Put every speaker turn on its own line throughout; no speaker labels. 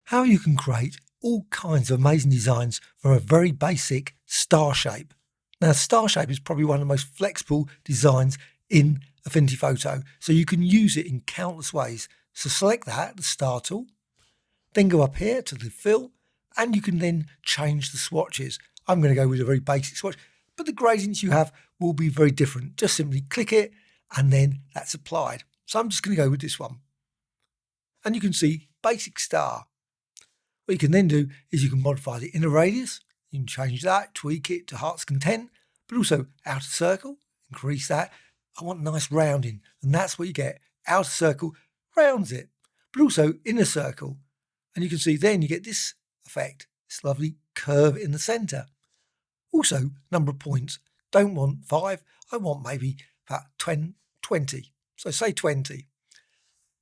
how you can create all kinds of amazing designs from a very basic star shape. Now, star shape is probably one of the most flexible designs in Affinity Photo, so you can use it in countless ways. So select that, the star tool, then go up here to the fill, and you can then change the swatches. I'm going to go with a very basic swatch, but the gradients you have will be very different. Just simply click it and then that's applied. So I'm just going to go with this one. And you can see basic star. What you can then do is you can modify the inner radius. You can change that, tweak it to heart's content, but also outer circle, increase that. I want nice rounding, and that's what you get. Outer circle rounds it, but also inner circle. And you can see then you get this effect, this lovely curve in the center. Also, number of points. Don't want 5, I want maybe about 20. So say 20.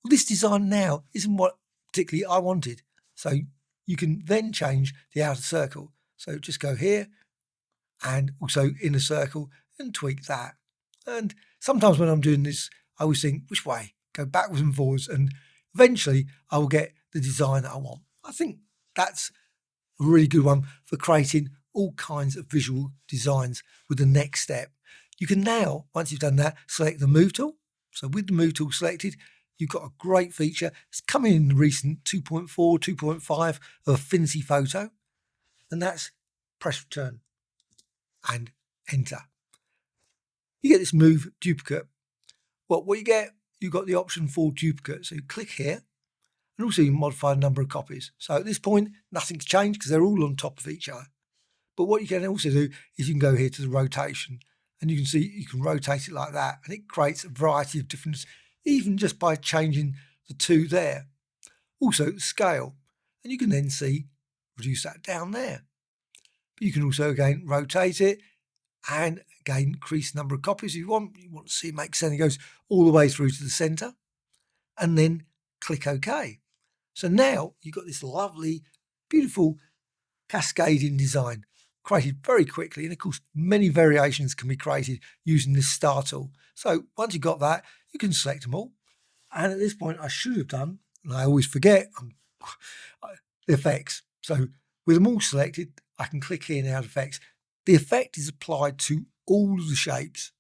Well, this design now isn't what particularly I wanted. So you can then change the outer circle. So just go here and also inner circle and tweak that. And sometimes when I'm doing this, I always think, which way? Go backwards and forwards, and eventually I will get the design that I want. I think that's a really good one for creating all kinds of visual designs with the next step. You can now, once you've done that, select the Move tool. So with the Move tool selected, you've got a great feature. It's coming in the recent 2.4, 2.5 of Affinity Photo, and that's press return and enter. You get this Move duplicate. What you get, you've got the option for duplicate. So you click here, and also you modify the number of copies. So at this point, nothing's changed because they're all on top of each other. But what you can also do is you can go here to the rotation, and you can see you can rotate it like that, and it creates a variety of different, even just by changing the two there. Also the scale, and you can then see, reduce that down there. But you can also again rotate it and again increase the number of copies you want. You want to see it make sense. It goes all the way through to the center, and then click OK. So now you've got this lovely, beautiful cascading design created very quickly, and of course many variations can be created using this star tool. So once you've got that, you can select them all, and at this point I should have done, and I always forget, the effects. So with them all selected, I can click here now, effects. The effect is applied to all of the shapes.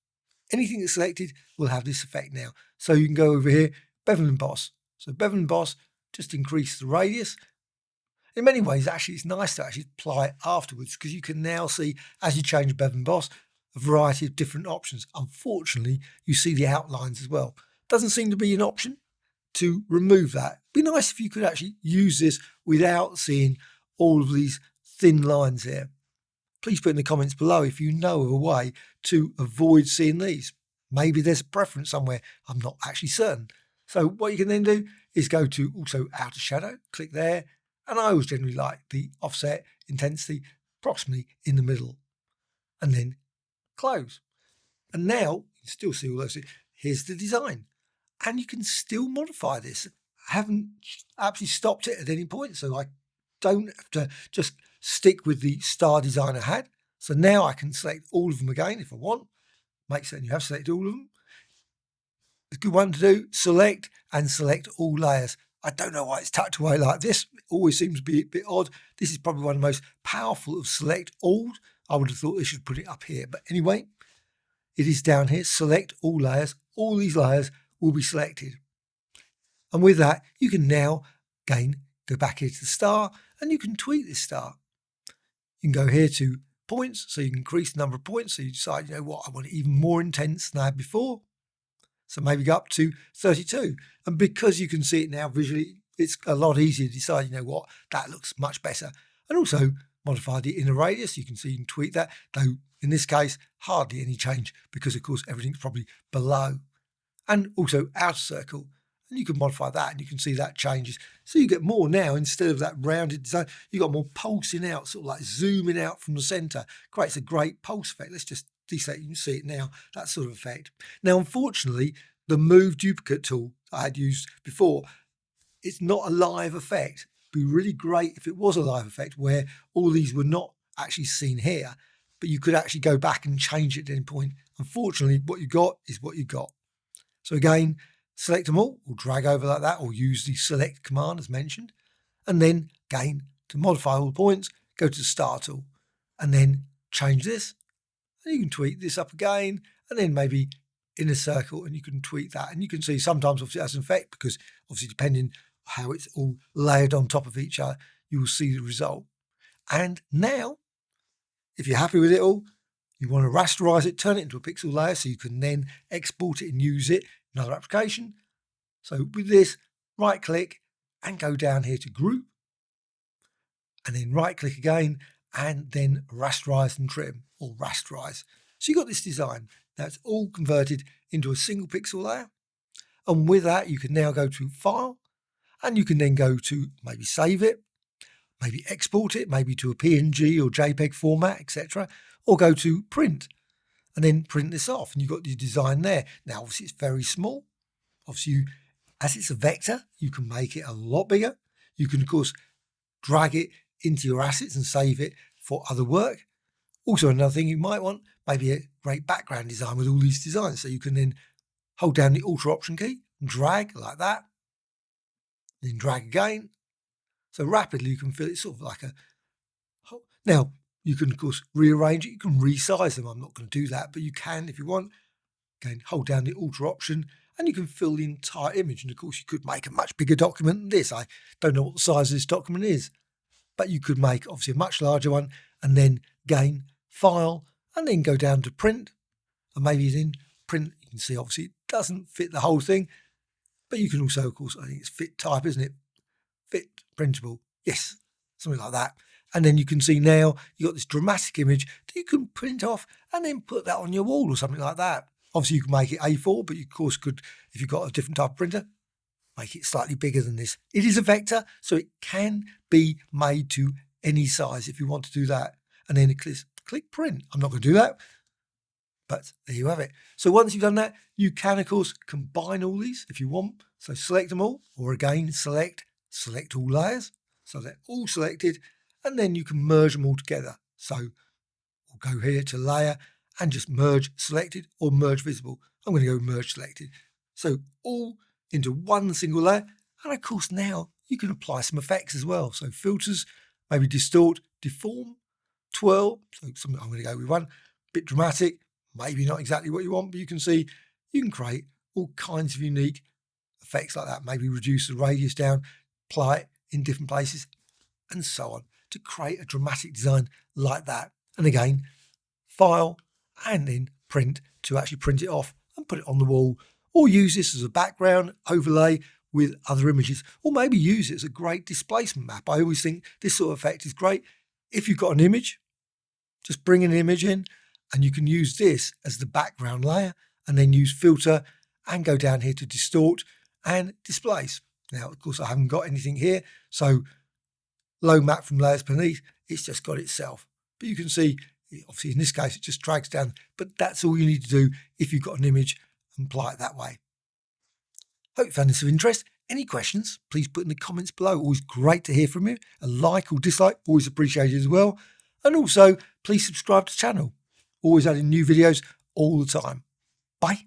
Anything that's selected will have this effect now. So you can go over here, bevel and emboss. So bevel and emboss, just increase the radius. In many ways, actually, it's nice to actually apply it afterwards, because you can now see, as you change bevel and emboss, a variety of different options. Unfortunately, you see the outlines as well. Doesn't seem to be an option to remove that. It'd be nice if you could actually use this without seeing all of these thin lines here. Please put in the comments below if you know of a way to avoid seeing these. Maybe there's a preference somewhere. I'm not actually certain. So what you can then do is go to also outer shadow, click there. And I always generally like the offset intensity approximately in the middle, and then close. And now you can still see all those. Here's the design, and you can still modify this. I haven't actually stopped it at any point, so I don't have to just stick with the star design I had. So now I can select all of them again if I want. Make certain you have selected all of them. It's a good one to do. Select and select all layers. I don't know why it's tucked away like this. It always seems to be a bit odd. This is probably one of the most powerful of select all. I would have thought they should put it up here. But anyway, it is down here. Select all layers. All these layers will be selected. And with that, you can now, again, go back here to the star, and you can tweak this star. You can go here to points, so you can increase the number of points. So you decide, you know what, I want it even more intense than I had before. So maybe go up to 32. And because you can see it now visually, it's a lot easier to decide, you know what, that looks much better. And also modify the inner radius. You can see you can tweak that, though in this case, hardly any change because, of course, everything's probably below. And also outer circle. And you can modify that, and you can see that changes. So you get more now. Instead of that rounded design, you've got more pulsing out, sort of like zooming out from the center. Creates a great pulse effect. Let's just deselect. You can see it now, that sort of effect. Now, unfortunately, the Move Duplicate tool I had used before, it's not a live effect. It'd be really great if it was a live effect where all these were not actually seen here, but you could actually go back and change it at any point. Unfortunately, what you got is what you got. So again, select them all, or drag over like that, or use the select command as mentioned, and then Again, to modify all the points, go to the Star tool and then change this. And you can tweak this up again and then maybe in a circle, and you can tweak that. And you can see sometimes obviously it has an effect because obviously depending how it's all layered on top of each other, you will see the result. And now, if you're happy with it all, you want to rasterize it, turn it into a pixel layer so you can then export it and use it in another application. So with this, right click and go down here to group and then right click again and then rasterize and trim or rasterize. So you got this design that's all converted into a single pixel layer. And with that, you can now go to File and you can then go to maybe save it, maybe export it, maybe to a PNG or JPEG format, etc. Or go to print and then print this off and you've got your design there. Now, obviously it's very small. Obviously, as it's a vector, you can make it a lot bigger. You can, of course, drag it into your assets and save it for other work. Also, another thing you might want, maybe a great background design with all these designs. So you can then hold down the Alt or Option key and drag like that. Then drag again. So rapidly you can feel it's sort of like a... Now, you can, of course, rearrange it. You can resize them. I'm not going to do that, but you can if you want. Again, hold down the Alt or Option and you can fill the entire image. And of course, you could make a much bigger document than this. I don't know what the size of this document is, but you could make obviously a much larger one and then again, File, and then go down to Print. And maybe then print, you can see obviously it doesn't fit the whole thing, but you can also, of course, I think it's fit type, isn't it? Fit printable. Yes, something like that. And then you can see now you've got this dramatic image that you can print off and then put that on your wall or something like that. Obviously, you can make it A4, but you, of course, could, if you've got a different type of printer, make it slightly bigger than this. It is a vector, so it can be made to any size if you want to do that. And then click print. I'm not going to do that, but there you have it. So once you've done that, you can, of course, combine all these if you want. So select them all, or again, select all layers. So they're all selected, and then you can merge them all together. So we'll go here to layer and just merge selected or merge visible. I'm going to go merge selected. So all into one single layer. And of course, now you can apply some effects as well. So filters, maybe distort, deform, twirl. So something I'm going to go with one. Bit dramatic, maybe not exactly what you want, but you can see you can create all kinds of unique effects like that. Maybe reduce the radius down, apply it in different places, and so on to create a dramatic design like that. And again, File and then Print to actually print it off and put it on the wall, or use this as a background overlay with other images, or maybe use it as a great displacement map. I always think this sort of effect is great. If you've got an image, just bring an image in and you can use this as the background layer and then use filter and go down here to distort and displace. Now, of course, I haven't got anything here, so low map from layers beneath, it's just got itself. But you can see, obviously in this case, it just drags down, but that's all you need to do if you've got an image and apply it that way. Hope you found this of interest. Any questions, please put in the comments below. Always great to hear from you. A like or dislike, always appreciated as well. And also, please subscribe to the channel. Always adding new videos all the time. Bye.